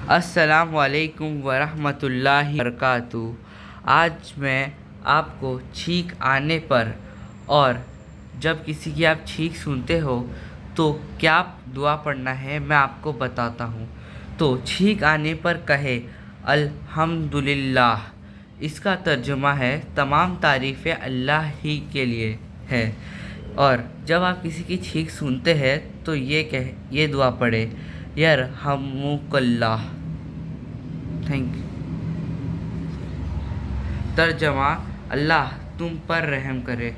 अस्सलाम वालेकुम वरहमतुल्लाहि वबरकातुहू। आज मैं आपको छींक आने पर और जब किसी की आप छींक सुनते हो तो क्या दुआ पढ़ना है मैं आपको बताता हूँ। तो छींक आने पर कहे अल्हम्दुलिल्लाह। इसका तर्जुमा है तमाम तारीफ़ें अल्लाह ही के लिए है। और जब आप किसी की छींक सुनते हैं तो ये दुआ पढ़े यरहमुकल्लाह। Thank you. तर्जमा अल्लाह तुम पर रहम करे।